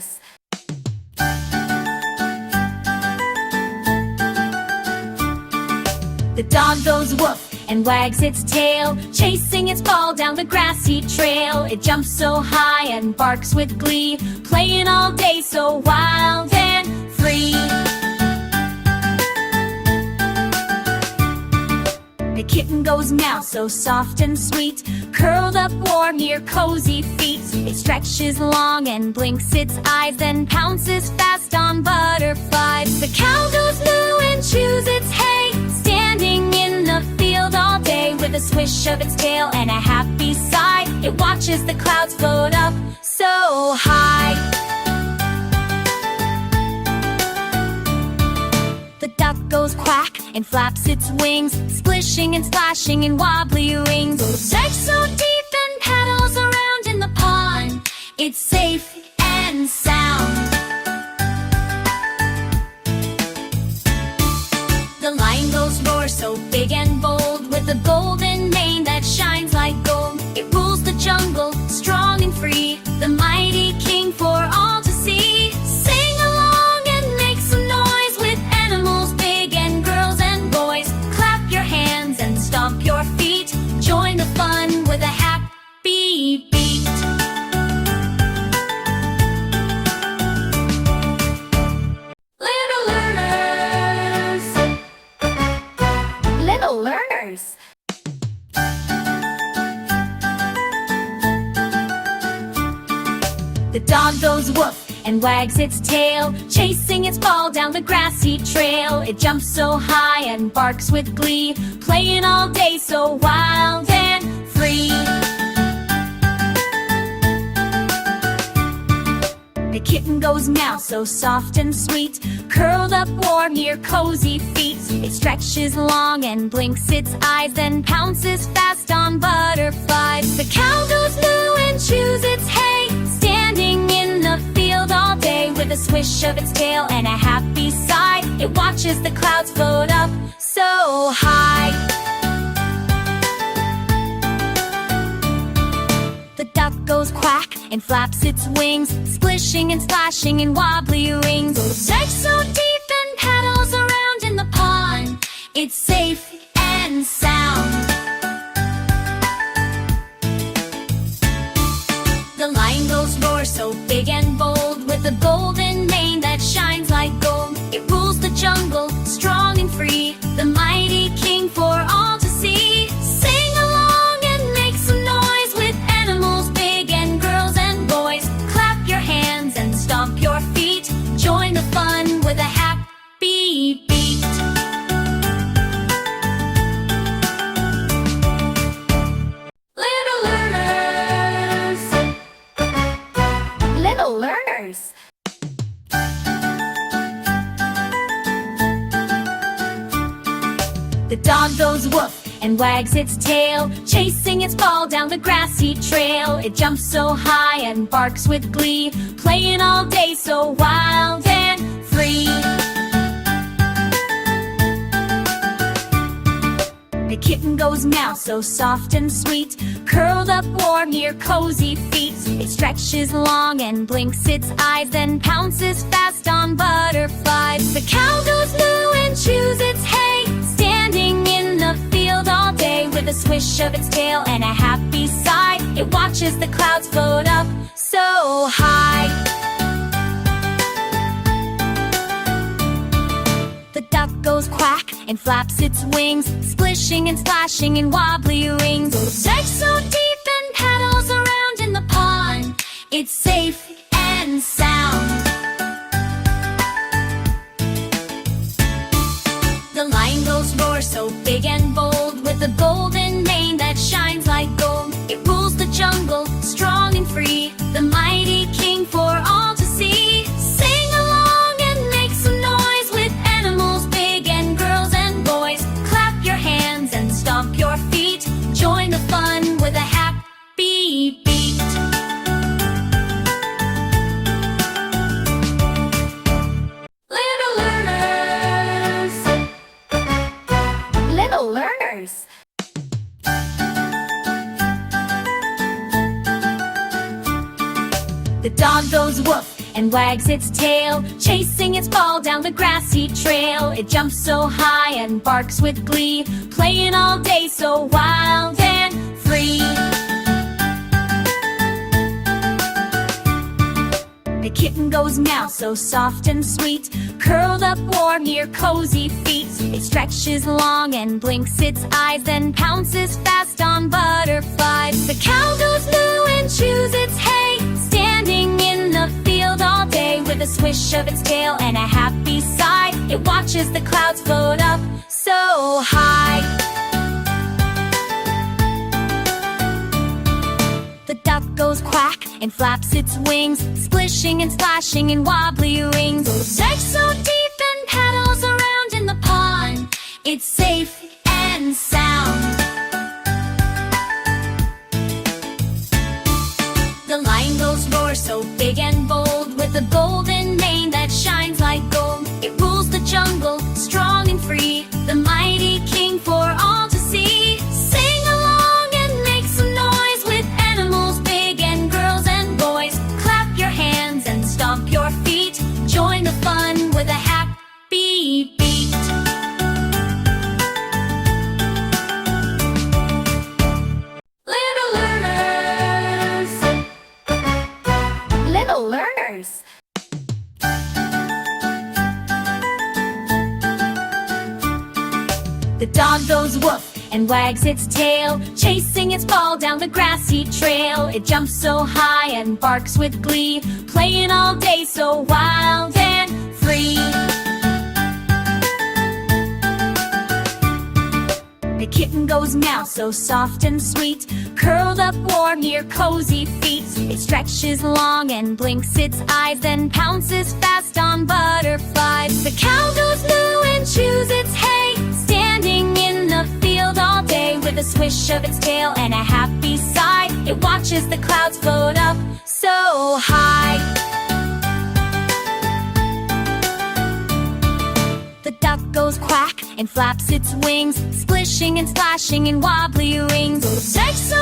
Toddlers. The dog goes woof and wags its tail, chasing its ball down the grassy trail. It jumps so high and barks with glee, playing all day so wild and free. The kitten goes meow so soft and sweet, curled up warm near cozy feet. It stretches long and blinks its eyes, then pounces fast on butterflies. The cow goes moo and chews its hay, standing in the field all day with a swish of its tail and a happy sigh. It watches the clouds float up so high. The duck goes quack and flaps its wings, splishing and splashing in wobbly rings. Goes eggs so deep and paddles around in the pond. It's safe and sound. The lion goes roar so big and bold, with a golden mane that shines like gold. It rules the jungle, strong and free, the mighty king for all to see. Sing along and make some noise with animals big and girls and boys. Clap your hands and stomp your feet, join the fun with a happy beat. Little learners, little learners. The dog goes woof and wags its tail, chasing its ball down the grassy trail. It jumps so high and barks with glee, playing all day so wild and free. The kitten goes meow so soft and sweet, curled up warm near cozy feet. It stretches long and blinks its eyes, then pounces fast on butterflies. The cow goes moo and chews its hay, standing in the field all day with a swish of its tail and a happy sigh. It watches the clouds float up so high. The duck goes quack and flaps its wings, splishing and splashing in wobbly rings. Goes eggs so deep and paddles around in the pond. It's safe and sound. The lion goes roar so big and bold, with a golden mane that shines like gold. It rules the jungle, strong and free, the mighty king for all to see. Sing along and make some noise with animals big and girls and boys. Clap your hands and stomp your feet, join the fun with a happy beat. Little learners, little learners. The dog goes woof and wags its tail, chasing its ball down the grassy trail. It jumps so high and barks with glee, playing all day so wild and free. The kitten goes meow so soft and sweet, curled up warm near cozy feet. It stretches long and blinks its eyes, then pounces fast on butterflies. The cow goes moo and chews its hay, standing in the field all day with a swish of its tail and a happy sigh. It watches the clouds float up so high. The duck goes quack and flaps its wings, splishing and splashing in wobbly rings. Goes eggs so deep and paddles around in the pond. It's safe and sound. The lion goes roar so big and bold, with a golden mane that shines like gold. It rules the jungle, strong and free, the mighty king for all to see. Sing along and make some noise with animals big and girls and boys. Clap your hands and stomp your feet, join the fun with a happy beat. Little learners, little learners. The dog goes woof and wags its tail, chasing its ball down the grassy trail. It jumps so high and barks with glee, playing all day so wild and free. The kitten goes meow so soft and sweet, curled up warm near cozy feet. It stretches long and blinks its eyes, then pounces fast on butterflies. The cow goes moo and chews its hay, standing in the field all day with a swish of its tail and a happy sigh. It watches the clouds float up so high. The duck goes quack and flaps its wings, splishing and splashing in wobbly rings. Goes eggs so deep and paddles around in the pond. It's safe and sound. The lion goes roar so big and bold, with a golden mane that shines like gold. It rules the jungle, strong and free, the mighty king for all to see. Sing along and make some noise with animals big and girls and boys. Clap your hands and stomp your feet, join the fun with a happy beat. Little learners, little learners. The dog goes woof and wags its tail, chasing its ball down the grassy trail. It jumps so high and barks with glee, playing all day so wild and free. The kitten goes meow so soft and sweet, curled up warm near cozy feet. It stretches long and blinks its eyes, then pounces fast on butterflies. The cow goes moo and chews its hay, standing in the field all day with a swish of its tail and a happy sigh. It watches the clouds float up so high. The duck goes quack and flaps its wings, splishing and splashing in wobbly rings. Goes eggs so